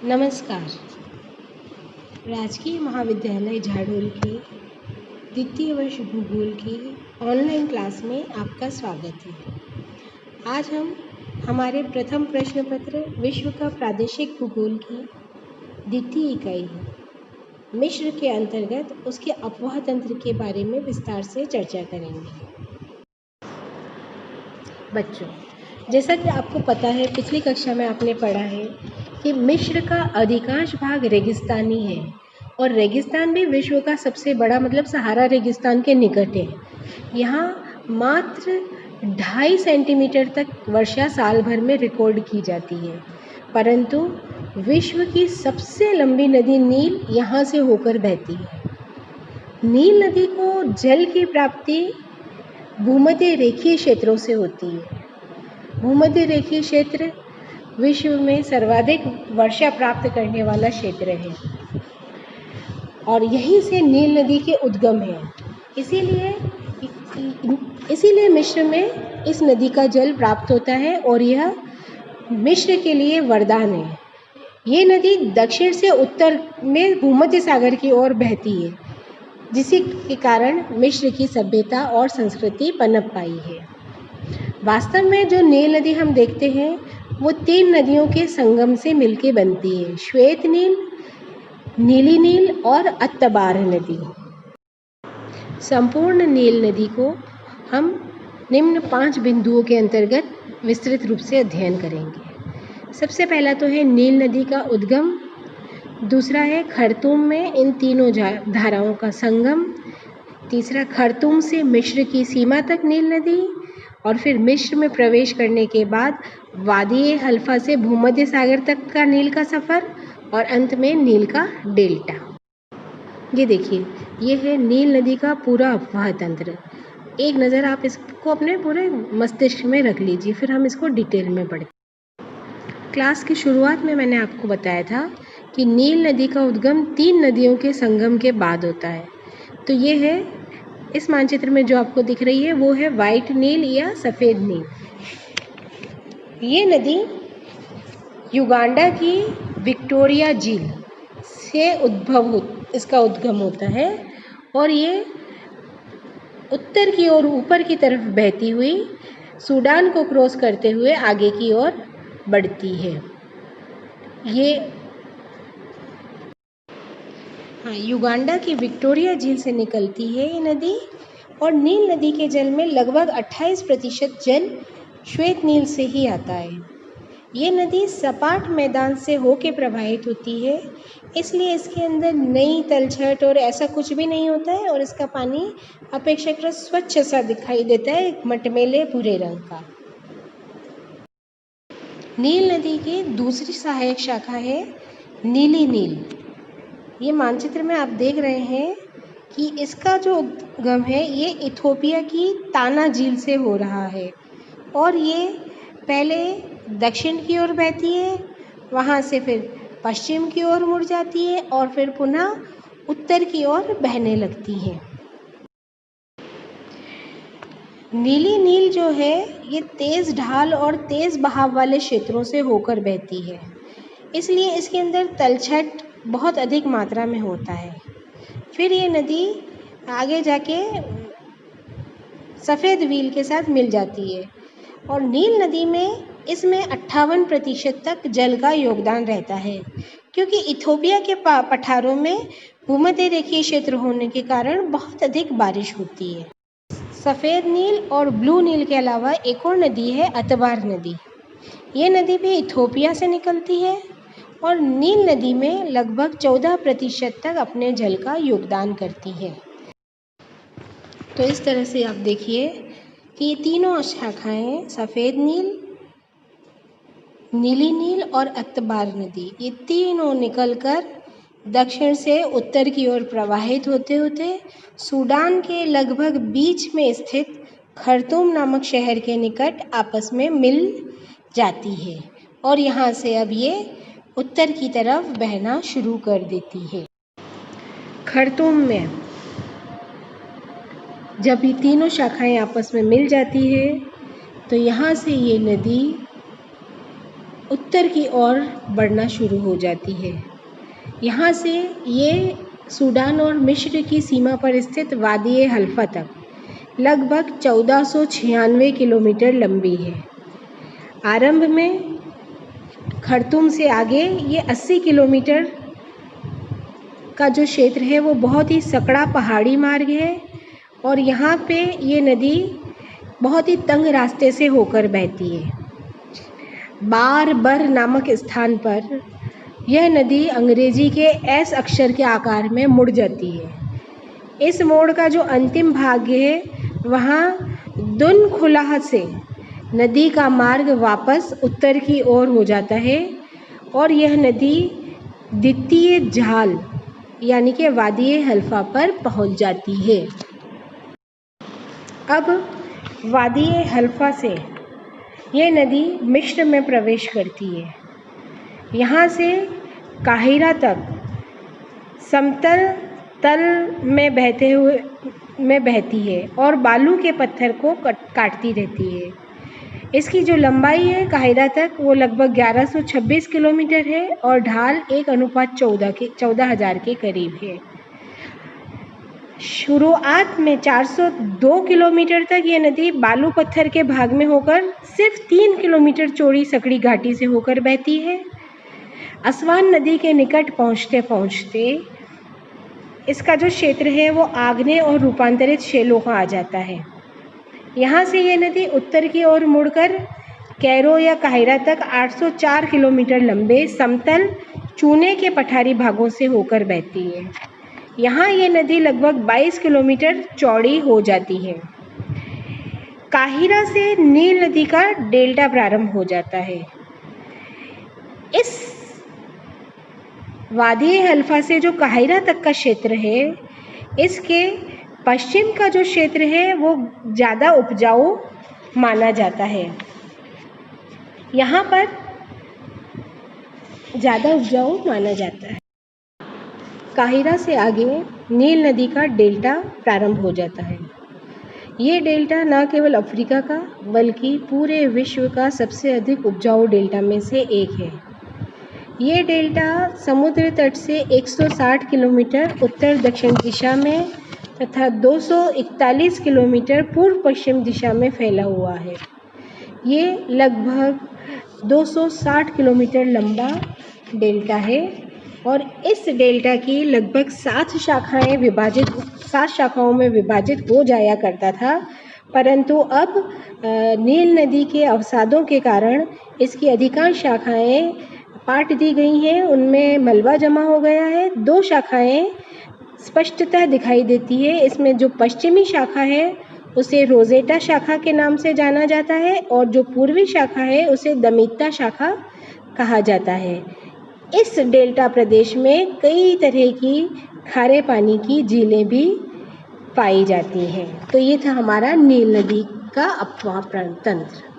नमस्कार। राजकीय महाविद्यालय झाडोल के द्वितीय वर्ष भूगोल की ऑनलाइन क्लास में आपका स्वागत है। आज हम हमारे प्रथम प्रश्न पत्र विश्व का प्रादेशिक भूगोल की द्वितीय इकाई मिस्र के अंतर्गत उसके अपवाह तंत्र के बारे में विस्तार से चर्चा करेंगे। बच्चों, जैसा कि आपको पता है, पिछली कक्षा में आपने पढ़ा है कि मिस्र का अधिकांश भाग रेगिस्तानी है और रेगिस्तान भी विश्व का सबसे बड़ा मतलब सहारा रेगिस्तान के निकट है। यहाँ मात्र 2.5 सेंटीमीटर तक वर्षा साल भर में रिकॉर्ड की जाती है, परंतु विश्व की सबसे लंबी नदी नील यहाँ से होकर बहती है। नील नदी को जल की प्राप्ति भूमध्य रेखीय क्षेत्रों से होती है। भूमध्य रेखीय क्षेत्र विश्व में सर्वाधिक वर्षा प्राप्त करने वाला क्षेत्र है और यहीं से नील नदी के उद्गम है। इसीलिए मिस्र में इस नदी का जल प्राप्त होता है और यह मिस्र के लिए वरदान है। ये नदी दक्षिण से उत्तर में भूमध्य सागर की ओर बहती है, जिसी के कारण मिस्र की सभ्यता और संस्कृति पनप पाई है। वास्तव में जो नील नदी हम देखते हैं वो 3 नदियों के संगम से मिलकर बनती है: श्वेत नील, नीली नील और अत्तबार नदी। संपूर्ण नील नदी को हम निम्न 5 बिंदुओं के अंतर्गत विस्तृत रूप से अध्ययन करेंगे। सबसे पहला तो है नील नदी का उद्गम, दूसरा है खर्तूम में इन तीनों धाराओं का संगम, तीसरा खर्तूम से मिस्र की सीमा तक नील नदी, और फिर मिस्र में प्रवेश करने के बाद वादी हल्फा से भूमध्य सागर तक का नील का सफ़र, और अंत में नील का डेल्टा। ये देखिए, ये है नील नदी का पूरा अपवाह तंत्र। एक नज़र आप इसको अपने पूरे मस्तिष्क में रख लीजिए, फिर हम इसको डिटेल में पढ़ें। क्लास की शुरुआत में मैंने आपको बताया था कि नील नदी का उद्गम 3 नदियों के संगम के बाद होता है। तो ये है, इस मानचित्र में जो आपको दिख रही है वो है वाइट नील या सफ़ेद नील। ये नदी युगांडा की विक्टोरिया झील से इसका उद्गम होता है और ये उत्तर की ओर ऊपर की तरफ बहती हुई सूडान को क्रॉस करते हुए आगे की ओर बढ़ती है। युगांडा की विक्टोरिया झील से निकलती है ये नदी, और नील नदी के जल में लगभग 28% जल श्वेत नील से ही आता है। ये नदी सपाट मैदान से होके प्रवाहित होती है, इसलिए इसके अंदर नई तलछट और ऐसा कुछ भी नहीं होता है और इसका पानी अपेक्षाकृत स्वच्छ सा दिखाई देता है, मटमैले भूरे रंग का। नील नदी की दूसरी सहायक शाखा है नीली नील। ये मानचित्र में आप देख रहे हैं कि इसका जो उद्गम है ये इथोपिया की ताना झील से हो रहा है और ये पहले दक्षिण की ओर बहती है, वहाँ से फिर पश्चिम की ओर मुड़ जाती है और फिर पुनः उत्तर की ओर बहने लगती है। नीली नील जो है ये तेज़ ढाल और तेज़ बहाव वाले क्षेत्रों से होकर बहती है, इसलिए इसके अंदर तलछट बहुत अधिक मात्रा में होता है। फिर ये नदी आगे जाके सफ़ेद व्हील के साथ मिल जाती है और नील नदी में इसमें 58% तक जल का योगदान रहता है, क्योंकि इथोपिया के पठारों में भूमध्य रेखीय क्षेत्र होने के कारण बहुत अधिक बारिश होती है। सफ़ेद नील और ब्लू नील के अलावा एक और नदी है अतबार नदी। ये नदी भी इथोपिया से निकलती है और नील नदी में लगभग 14% तक अपने जल का योगदान करती है। तो इस तरह से आप देखिए कि ये तीनों शाखाएं सफ़ेद नील, नीली नील और अतबार नदी, ये तीनों निकलकर दक्षिण से उत्तर की ओर प्रवाहित होते होते सूडान के लगभग बीच में स्थित खर्तूम नामक शहर के निकट आपस में मिल जाती है और यहाँ से अब ये उत्तर की तरफ बहना शुरू कर देती है। खर्तूम में जब ये तीनों शाखाएं आपस में मिल जाती है तो यहाँ से ये नदी उत्तर की ओर बढ़ना शुरू हो जाती है। यहाँ से ये सूडान और मिस्र की सीमा पर स्थित वादी हल्फा तक लगभग 1496 किलोमीटर लंबी है। आरंभ में खर्तूम से आगे ये 80 किलोमीटर का जो क्षेत्र है वो बहुत ही सकड़ा पहाड़ी मार्ग है और यहाँ पे ये नदी बहुत ही तंग रास्ते से होकर बहती है। बार बर नामक स्थान पर यह नदी अंग्रेजी के एस अक्षर के आकार में मुड़ जाती है। इस मोड़ का जो अंतिम भाग है वहाँ दुन खुलाह से नदी का मार्ग वापस उत्तर की ओर हो जाता है और यह नदी द्वितीय झाल यानी कि वादी हल्फा पर पहुँच जाती है। अब वादी हल्फा से ये नदी मिस्र में प्रवेश करती है। यहाँ से काहिरा तक समतल तल में बहती है और बालू के पत्थर को काटती रहती है। इसकी जो लंबाई है काहिरा तक वो लगभग 1126 किलोमीटर है और ढाल 1:14 के करीब है। शुरुआत में 402 किलोमीटर तक ये नदी बालू पत्थर के भाग में होकर सिर्फ 3 किलोमीटर चौड़ी सकड़ी घाटी से होकर बहती है। असवान नदी के निकट पहुँचते पहुँचते इसका जो क्षेत्र है वो आग्नेय और रूपांतरित शैलों का आ जाता है। यहाँ से ये नदी उत्तर की ओर मुड़कर कैरो या काहिरा तक 804 किलोमीटर लंबे समतल चूने के पठारी भागों से होकर बहती है। यहाँ ये नदी लगभग 22 किलोमीटर चौड़ी हो जाती है। काहिरा से नील नदी का डेल्टा प्रारंभ हो जाता है। इस वादी हल्फा से जो काहिरा तक का क्षेत्र है इसके पश्चिम का जो क्षेत्र है वो ज़्यादा उपजाऊ माना जाता है। यहाँ पर ज़्यादा उपजाऊ माना जाता है। काहिरा से आगे नील नदी का डेल्टा प्रारंभ हो जाता है। ये डेल्टा न केवल अफ्रीका का बल्कि पूरे विश्व का सबसे अधिक उपजाऊ डेल्टा में से एक है। ये डेल्टा समुद्र तट से 160 किलोमीटर उत्तर दक्षिण दिशा में तथा 241 किलोमीटर पूर्व पश्चिम दिशा में फैला हुआ है। ये लगभग 260 किलोमीटर लंबा डेल्टा है और इस डेल्टा की लगभग 7 शाखाओं में विभाजित हो जाया करता था, परंतु अब नील नदी के अवसादों के कारण इसकी अधिकांश शाखाएं पाट दी गई हैं, उनमें मलबा जमा हो गया है। 2 शाखाएं स्पष्टतः दिखाई देती है। इसमें जो पश्चिमी शाखा है उसे रोजेटा शाखा के नाम से जाना जाता है और जो पूर्वी शाखा है उसे दमिता शाखा कहा जाता है। इस डेल्टा प्रदेश में कई तरह की खारे पानी की झीलें भी पाई जाती हैं। तो ये था हमारा नील नदी का अपवाह तंत्र।